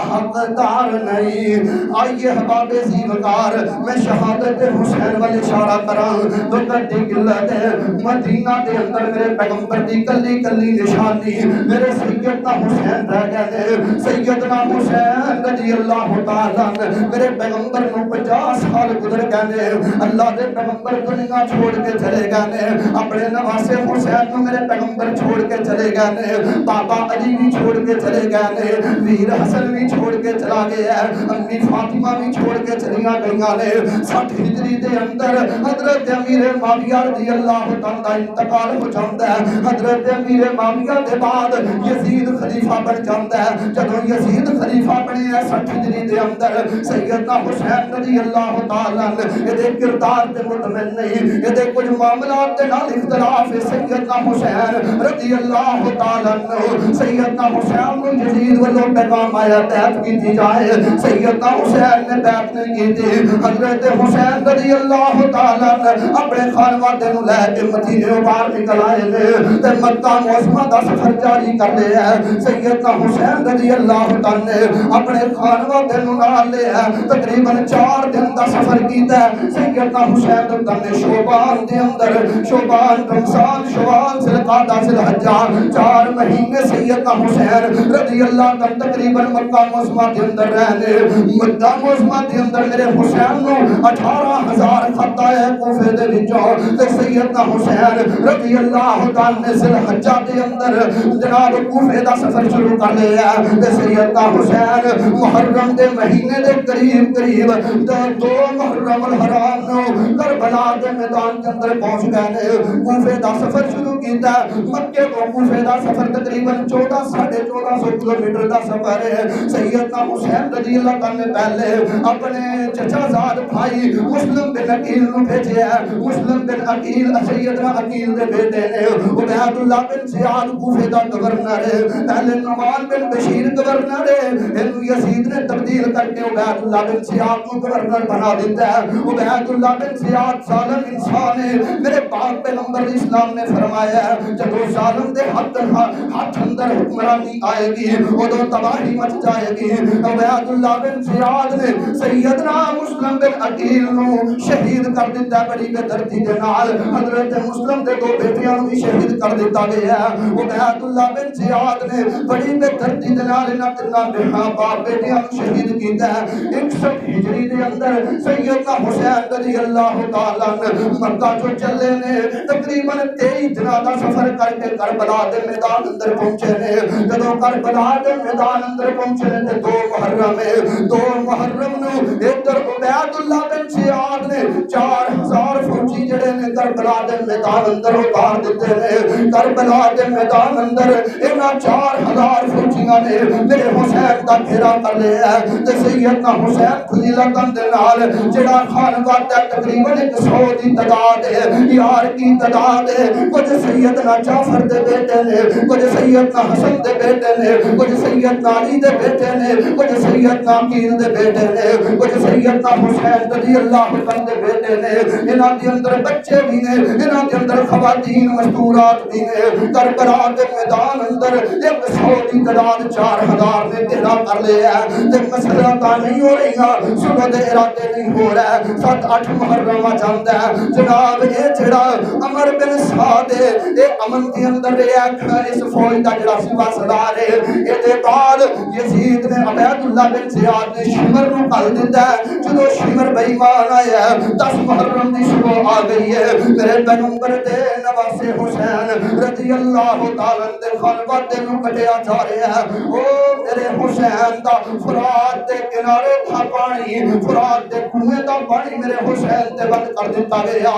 حقدار نہیں آئیے حباب زیوکار میں شہادت حسین والے اشارہ کراں تو کٹی گلہ دے مدینہ دے اندر اندر میرے پیغمبر دی کلی کلی نشانی میرے سیدنا حسین رہ گئے نے سیدنا حسین رضی اللہ تعالی میرے پیغمبر نو 50 سال گزر گئے نے اللہ دے پیغمبر دنیا چھوڑ کے چلے گئے نے اپنے نواسے حسین نو میرے پیغمبر چھوڑ کے چلے گئے نے بابا علی بھی چھوڑ کے چلے گئے نے ویر حسن بھی چھوڑ کے چلا گیا ہے امی فاطمہ بھی چھوڑ کے چلیاں گئیاں نے 60 ہجری دے اندر حضرت امیر معاویہ رضی اللہ تعالی انتقال ہو جاتا ہے حضرت امیر معاویہ کے بعد یزید خلیفہ بن جاتا ہے جدوں یزید خلیفہ بنے 60 ہجری دے اندر سیدنا حسین رضی اللہ تعالی یہ کردار تے مطمئن نہیں یہ کچھ معاملات دے نال اختلاف ہے سیدنا حسین رضی اللہ تعالی سیدنا حسین کو یزید والوں پیغام آیا بیعت کی جائے سیدنا حسین نے بیعت نہیں کی تھی حضرت حسین رضی اللہ تعالی اپنے خانوادے نو لے کے مدینے باہر نکل آئے نے تے مکہ معظمہ دا سفر جاری کر لیا ہے سیدنا حسین رضی اللہ تعالی اپنے خانوادے نو نال لے تقریباً 4 دن دا سفر کیتا ہے سیدنا حسین نے شعبان دے اندر شعبان رمضان شوال ذوالقعدہ ذوالحجہ 4 مہینے سیدنا حسین رضی اللہ تعالی تقریباً مکہ معظمہ دے اندر رہنے مکہ معظمہ دے اندر میرے حسین نو 18,000 خط آئے کوفے دے وچوں تے سیدنا حسین رضی اللہ تعالی نے ذوالحجہ دے اندر جناب کوفے دا سفر شروع کر لیا تے سیدنا حسین محرم دے مہینے دے قریب 2 محرم الحرام نو کربلا دے میدان کے اندر پہنچ گئے نے کوفے دا سفر شروع کیتا مکے تو کوفے دا سفر تقریباً 1400 کلومیٹر دا سفر ہے سیدنا حسین رضی اللہ تعالی نے پہلے اپنے چچا زاد بھائی مسلم بن عقیل نو بھیجیا ہے مسلم بن عقیل سیدنا عقیل دے بیٹے نے عبید اللہ بن زیاد کوفے دا گورنر ہے پہلے نعمان بن بشیر گورنر ہے انہوں یزید نے تبدیل کر کے عبید اللہ بن زیاد کو گورنر بنا دیتا ہے عبید اللہ بن زیاد ظالم انسان ہے میرے پاک پیغمبر اسلام نے فرمایا ہے جب وہ ظالم دے ہاتھ اندر حکمرانی آئے گی ادو تباہی مچ جائے گی عبید اللہ بن زیاد نے سیدنا مسلم بن عقیل نو شہید کر دیتا ہے بڑی بے دردی دے نال حضرت مسلم دے 2 بیٹیاں نو بھی شہید کر دیتا گیا ہے عبید اللہ بن زیاد نے بڑی بے دردی دے نال انہاں تیناں باپ بیٹیاں نو شہید کیتا ہے 61 ہجری دے اندر سیدنا حسین رضی اللہ تعالی مکہ جو چلے نے تقریباً 23 دنوں کا سفر کر کے کربلا دے میدان اندر پہنچے نے جدوں کربلا دے میدان اندر پہنچے نے 2 محرم نو ادھر عبید اللہ بن زیاد نے 4000 فوجی جڑے نے کربلا دے میدان اندر اتار دیتے نے کربلا دے میدان اندر انہاں 4000 فوجیاں نے میرے حسین دا گھیرا کر لیا ہے تے سیدنا حسین خلیلہ دے نال جڑا خانقاہ تقریباً 100 دی تعداد ہے یار کی تعداد ہے کچھ سیدنا جعفر دے بیٹے نے کچھ سیدنا حسن دے بیٹے نے کچھ سیدنا علی دے بیٹے نے کچھ سیدنا عقیل دے بیٹے نے کچھ سیدنا حسین رضی اللہ عنہ دے بیٹے نے انہاں دے اندر بچے بھی نے انہاں دے اندر خواتین مستورات بھی نے کربلا دے میدان اندر 100 دی تعداد 4000 نے گھیرا کر لیا ہے تے مسئلہ تا نہیں ہو رہی صبح دے ارادے نہیں ہو رہا ہے 7-8 محرم آ جاندا ہے جناب یہ جڑا عمر بن سعد اے امن کے اندر رہیا کھڑا اس فوج دا جڑا صبح سردار ہے اے دے بعد یزید نے عبید اللہ بن زیاد نے شمر نو کل دیتا ہے جدو شمر بے ایمان آیا 10 محرم دی صبح آ گئی ہے میرے پیغمبر دے نواسے حسین رضی اللہ تعالی دے خانوادے نو کٹیا جا رہا ہے او میرے حسین دا فرات دے کنارے تھا پانی فرات دے کنویں دا پانی میرے حسین تے بند کر دیتا گیا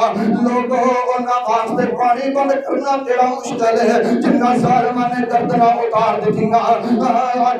لوگوں انہاں واسطے پانی بند کرنا کیڑا مشکل ہے جنہ ظالماں نے گردنا اتار دتیاں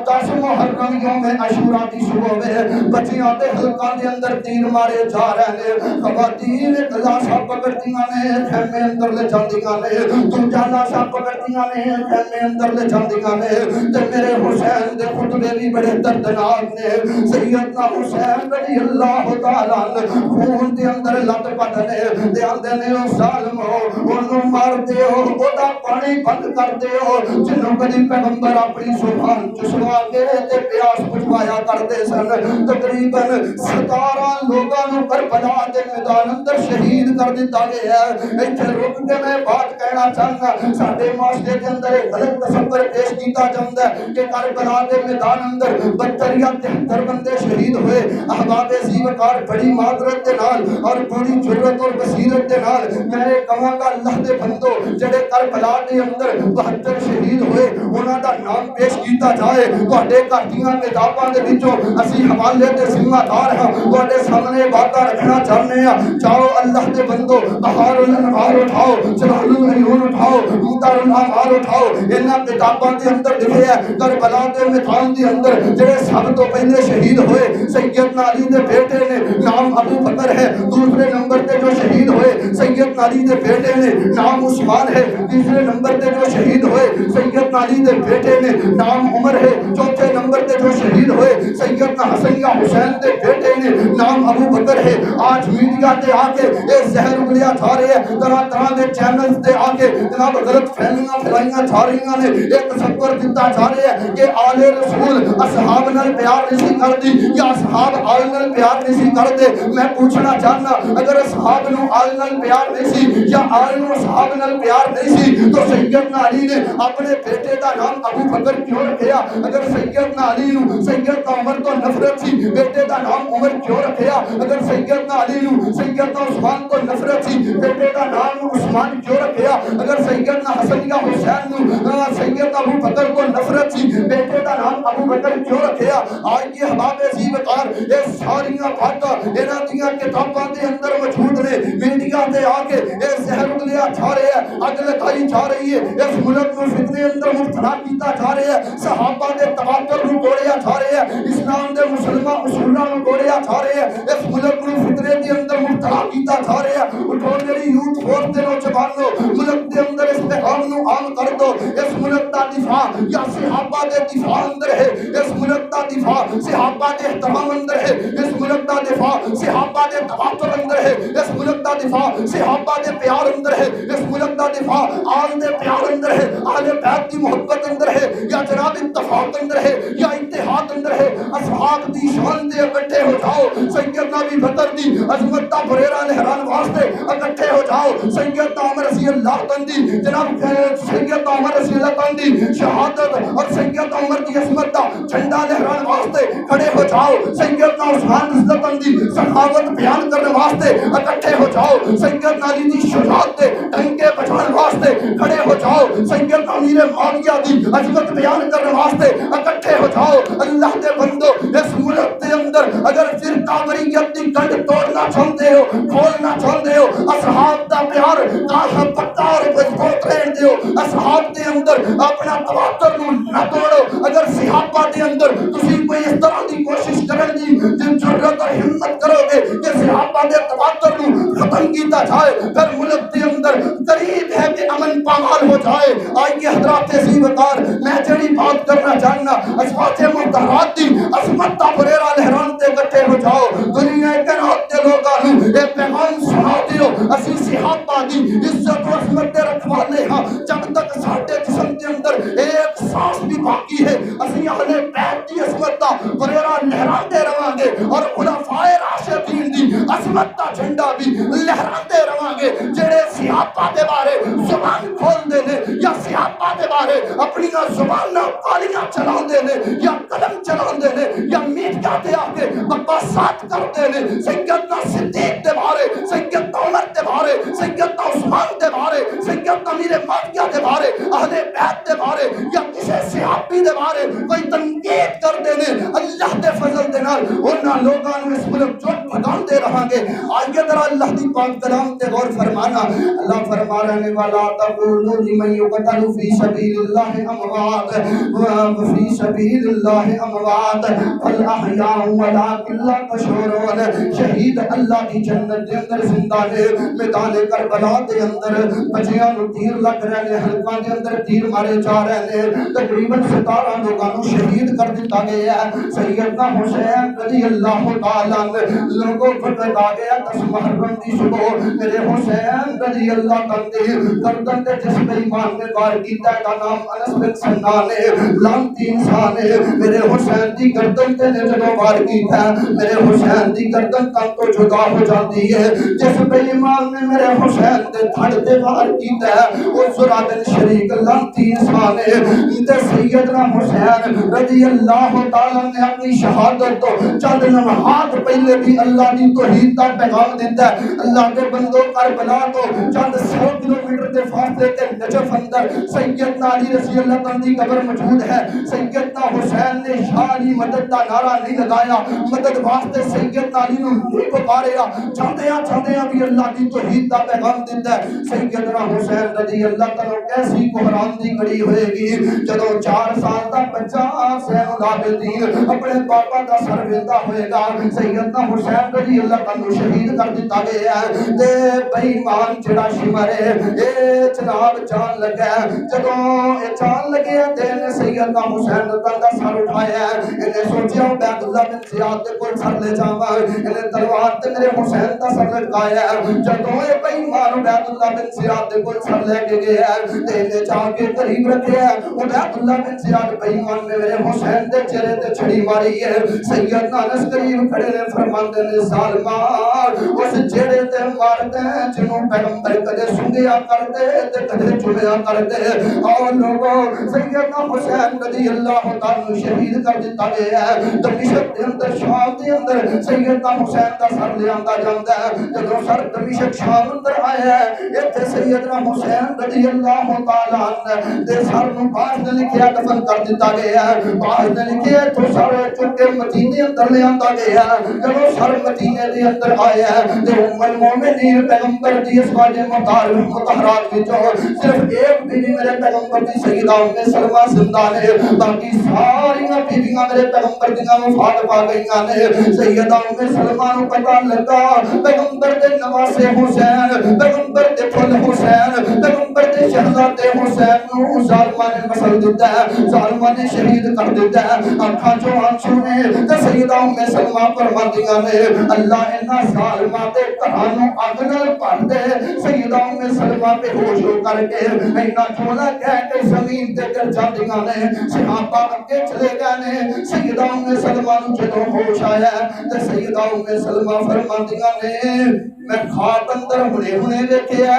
10 محرم یوم عاشورا دی صبح میں بچیاں تے حلقاں دے اندر تیر مارے جا رہے نے خواتین لاشاں پکڑتیاں نے خیمے اندر لے جاندیاں نے دوجا لاشاں پکڑتیاں نے خیمے اندر لے جاندیاں نے تے میرے حسین دے خطبے بھی بڑے دردناک نے سیدنا حسین رضی اللہ تعالی خون دے اندر لت پٹنے تے آندے نے او ظالمو اونوں مار دیو او دا پانی بند کر دیو جنوں جدوں کدی پیغمبر اپنی زبان چسوا کے تے پیاس بجھوایا کرتے سن تقریباً 17 لوگاں نوں کربلا دے میدان اندر شہید کر دتا گیا ہے۔ ایتھے رک کے میں بات کہنا چاہنا ساڈے معاشرے دے اندر ایک غلط تصور پیش کیتا جاندا ہے کہ کربلا دے میدان اندر 72 یا 73 بندے شہید ہوئے۔ احباب ذی وقار بڑی معذرت دے نال اور بڑی جرأت اور بصیرت دے نال میں کہاں گا اللہ دے بندو جڑے کربلا دے اندر 72 شہید ہوئے انہاں دا نام پیش کیتا جائے تواڈے گھر دیاں کتاباں دے وچوں اسی حوالے تے ذمہ دار ہاں تواڈے سامنے باتاں رکھنا چاہنے ہاں۔ جاؤ اللہ دے بندو بہار الانوار اٹھاؤ جلال العیون اٹھاؤ مختار الاعمار اٹھاؤ انہاں کتاباں دے اندر لکھیا ہے کربلا دے میدان دے اندر جڑے سب تو پہلے شہید ہوئے سیدنا علی دے بیٹے نے نام ابو بکر ہے، دوسرے نمبر تے جو شہید ہوئے سیدنا علی دے بیٹے نے نام عثمان ہے، تیسرے نمبر تے جو شہید ہوئے سیدنا علی دے بیٹے نے نام عمر ہے، چوتھے نمبر تے جو شہید ہوئے سیدنا حسن یا حسین دے بیٹے نے نام ابو بکر ہے۔ آج میڈیا تے آ کے یہ زہر اگلیا جا رہے ہیں، طرح طرح دے چینلز تے آ کے جناب غلط فہمیاں پھیلائیاں جا رہی ہیں، ایک تصور دیتا جا رہے ہیں کہ آل رسول اصحاب نال پیار نہیں کردی یا اصحاب آل نال پیار نہیں کردے۔ میں پوچھنا چاہنا اگر اصحاب نو آل نال پیار نہیں سی یا آل نو اصحاب نال پیار نہیں سی تو سیدنا علی نے اپنے بیٹے دا نام ابو بکر کیوں رکھیا؟ اگر سیدنا علی نو سیدنا عمر تو نفرت سی بیٹے دا نام عمر کیوں رکھیا؟ اگر سیدنا علی نو سیدنا عثمان تو نفرت سی بیٹے دا نام عثمان کیوں رکھیا؟ اگر سیدنا حسن یا حسین نو سیدنا ابو بکر کو نفرت سی بیٹے دا نام ابو بکر کیوں رکھیا؟ آج یہ احباب ذی وقار یہ ساریاں باتاں انہاں دیاں کتاباں دے اندر موجود نے، میڈیا تے آ کے یہ زہر اگلیا جا رہے ہیں، اگ لگائی جا رہی ہے، اس ملک کو فتنے اندر مبتلا کیتا جا رہا ہے، صحابہ دے تواتر نو توڑیا جا رہا ہے، اسلام دے مسلمان اصولاں نو توڑیا جا رہا ہے، اس ملک کو فتنے دے اندر مبتلا کیتا جا رہا ہے۔ اٹھو میری یوتھ فورس دے نوجوانو ملک دے اندر اس پیغام نو عام کر دو، اس ملک دا دفاع یا صحابہ دے دفاع اندر ہے، اس ملک دا دفاع صحابہ دے احترام اندر ہے، اس ملک دا دفاع صحابہ دے تواتر اندر ہے، اس ملک دا دفاع صحابہ دے پیار اندر ہے، اس ملک دا دفاع آل دے پیار اندر ہے، اہل بیت دی محبت اندر ہے، یا جناب اتفاق اندر ہے یا اتحاد اندر ہے۔ اصحاب دی شان تے اکٹھے ہو جاؤ، سیدنا ابی بکر دی عظمت دا بریرہ لہران واسطے اکٹھے ہو جاؤ، سیدنا عمر رضی اللہ عنہ دی جناب سیدنا عمر رضی اللہ عنہ دی شہادت اور سیدنا عمر دی عظمت دا جھنڈا لہران واسطے کھڑے ہو جاؤ، سیدنا عثمان رضی اللہ عنہ دی سخاوت بیان کرنے واسطے اکٹھے ہو جاؤ، سیدنا علی دی شجاعت دے ڈنکے بجانے واسطے کھڑے ہو جاؤ، سیدنا امیر معاویہ دی عظمت بیان کرنے واسطے اکٹھے ہو جاؤ۔ اللہ دے بندو اس ملک دے اندر اگر فرقہ واریت دی گنڈ توڑنا چاہتے ہو، کھولنا چاہتے ہو، اصحاب دا پیار کہاں پکا اور مضبوط رہن دیو، اصحاب دے اندر اپنا تواتر نہ توڑو۔ اگر صحابہ دے اندر تسی کوئی اس طرح دی کوشش کرن دی جرأت اور ہمت کرو گے کہ صحابہ دے تواتر نو ختم کیتا جائے، پھر ملک دے اندر قریب ہے کہ امن پامال ہو جائے۔ آئیے حضرات ذی وقار میں جڑی بات کرنا چاہنا ازواج مطہرات دی عظمت دا بریرہ لہران تے اکٹھے ہو جاؤ، دنیا کے رات دے لوگاں نو اے پیغام سنا دیو، اسی صحابہ دی عزت و عظمت دے رکھوالے ہاں، جب تک ساڈے جسم دے اندر ایک سانس بھی باقی ہے اسی اہل بیت دی عظمت دا بریرہ لہراندے رہاں گے اور خلفائے راشدین دی عظمت دا جھنڈا بھی لہراندے رہاں گے۔ جڑے صحابہ دے بارے زبان کھول دے نے یا صحابہ دے بارے اپنی زبان تالیاں چلاؤں دے نے یا قلم چلاؤں دے نے یا میڈیا دے آکے بکواسات کر دے نے، سیدنا صدیق دے بارے، سیدنا عمر دے بارے، سیدنا عثمان دے بارے، سیدنا امیر معاویہ دے بارے، اہل بیت دے بارے یا کسی صحابی دے بارے کوئی تنقید کر دے نے، اللہ دے فضل دے نال انہاں لوگاں نو اس ملک چوٹ بھگان دے رہاں گے۔ آئیے ذرا اللہ دی پاک کلام تے غور فرمانا۔ اللہ فرما رہے والا تقولوا لمن يقتل في سبيل الله اموات وفي سبيل الله اموات بل احياء ولكن لا تشعرون۔ شہید اللہ کی جنت دے اندر زندہ نے میدان کربلا دے اندر بچیاں نو تیر لگ رہے نے، حلقاں دے اندر تیر مارے جا رہے نے، تقریباً 17 لوگاں نو شہید کر دیتا گیا ہے۔ سیدنا حسین رضی اللہ تعالیٰ عنہ لوگوں کو بتا گیا 10 محرم کی صبح میرے حسین رضی اللہ تعالیٰ گردن دے جس بے ایمان نے وار کیتا ہے کا نام انس بن سنان ہے، لعنتی انسان ہے۔ میرے حسین دی گردن تے نے جدوں وار کیتا ہے میرے حسین دی گردن تن تو جدا ہو جاتی ہے۔ جس بے ایمان نے میرے حسین دے دھڑ تے وار کیتا ہے وہ زرا بن شریک لعنتی انسان ہے۔ تے سیدنا حسین رضی اللہ تعالیٰ نے اپنی شہادت تو چند لمحات پہلے بھی اللہ کی توحید کا پیغام دیتا ہے۔ اللہ کے بندوں کربلا تو چند 100 کلومیٹر کے فاصلے کے نجف اندر سیدنا علی رضی اللہ تعالیٰ کی قبر موجود ہے۔ سیدنا حسین نے یا علی مدد کا نعرہ نہیں لگایا، مدد واسطے سیدنا علی نے نہیں پکاریا، چاہتے بھی اللہ کی توحید کا پیغام دیتا ہے۔ سیدنا حسین رضی اللہ تعالیٰ کیسی کوہرام دی کڑی ہوئے گی جدوں 4 سال کا بچہ حسین العابدین اپنے پاپا کا سر ویندا ہوئے گا۔ سیدنا حسین رضی اللہ تعالیٰ شہید کر دیتا گیا ہے۔ تے بے ایمان جڑا شمر ہے اے جناب جان لگا جدوں اے جان لگے تے نے سیدنا حسین دا سر اٹھایا ہے۔ انہیں سوچیا بیت اللہ بن زیاد دے کول سر لے جاواں، انہیں تلوار تے میرے حسین دا سر لٹکایا ہے۔ جدوں اے بے ایمان بیت اللہ بن زیاد دے کول سر لے کے گیا ہے تے نے جا کے قریب رکھیا ہے، او بیت اللہ بن زیاد بے ایمان نے میرے حسین دے چہرے تے چھڑی ماری ہے۔ سیدنا انس کریم کھڑے نے فرماندے نے ظالما اس چہرے تے مارتے جنوں پیغمبر کدے سنگیا کرتے تے کدے چومیا کرتے۔ اور لوگوں سیدنا حسین رضی اللہ تعالی شہید کر دیتا گیا ہے۔ دمشق دے اندر شام دے اندر سیدنا حسین دا سر لے آندا جاندا ہے۔ جدوں سر دمشق شام اندر آیا ہے ایتھے سیدنا حسین رضی اللہ تعالی عنہ دے سر نوں باہر نے لکھیا دفن کر دیتا گیا ہے۔ باہر نے لکھیا تو سر چک کے مدینے اندر لے آندا گیا ہے۔ جب سر مدینے دے اندر آیا ہے تے ام المومنین پیغمبر دی ازواج مطہرات وچوں صرف ایک بیوی میرے پیغمبر دی سیدہ ام سلمہ زندہ نے، باقی ساری بیویاں میرے پیغمبر دی وفات پا گئیاں نے۔ سیدہ ام سلمہ نوں پتہ لگا پیغمبر دے نواسے حسین، پیغمبر دے پھل حسین، پیغمبر دے شہزادے حسین نوں ظالماں نے مسل دیتا ہے، ظالماں نے شہید کر دیتا ہے۔ آنکھاں جو آنسو نے تے سیدہ ام سلمہ فرماندیاں نے اللہ انہاں ظالماں دے گھراں نوں اگ نال بھر دے۔ سیدہ ام سلمہ بے ہوش ہو کر کے اینا جھولا کہہ کے زمین تے گر جاندیاں نے۔ صحابہ اگے چلے گئے نے۔ سیدہ ام سلمہ نوں جدوں ہوش آیا تے سیدہ ام سلمہ فرماندیاں نے میں خواب اندر ہنے ویکھیا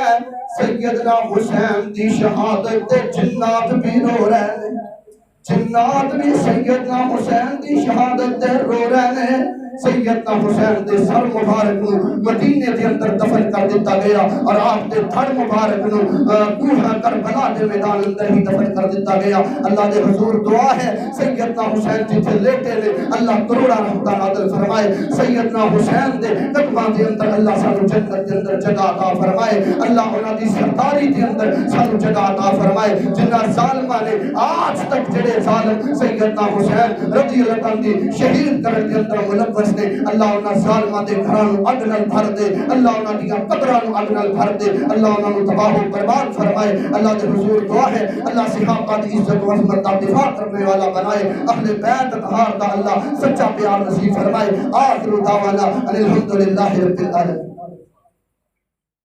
سیدنا حسین دی شہادت تے جنات بھی رو رہے نے، جنات بھی سیدنا حسین دی شہادت تے رو رہے ہیں۔ سیدنا حسین دے سر مبارک نو مدینے دے اندر دفن کر دیتا گیا اور آپ دے دھڑ مبارک نو کوہ کربلا دے میدان اندر ہی دفن کر دیتا گیا۔ اللہ دے حضور دعا ہے سیدنا حسین جتھے لیٹے نے اللہ کروڑا رحمتاں نازل فرمائے، سیدنا حسین دے قدماں دے اندر اللہ سانو جنت دے اندر جگہ عطا فرمائے، اللہ انہاں دی سرداری دے اندر سانو جگہ عطا فرمائے۔ جنہاں ظالماں نے آج تک جڑے ظالم سیدنا حسین رضی اللہ عنہ شہید کرن دے اندر ملوث نے اللہ انہاں ظالماں دے گھراں نوں اگ نال بھر دے، اللہ انہاں دیاں قبراں نوں اگ نال بھر دے، اللہ انہاں نوں تباہ و برباد فرمائے۔ اللہ دے حضور دعا ہے اللہ صحابہ دی عزت و عظمت کا دفاع کرنے والا بنائے، اہل بیت اطہار دا اللہ سچا پیار نصیب فرمائے۔ آخر دعوانا الحمدللہ رب العالمین۔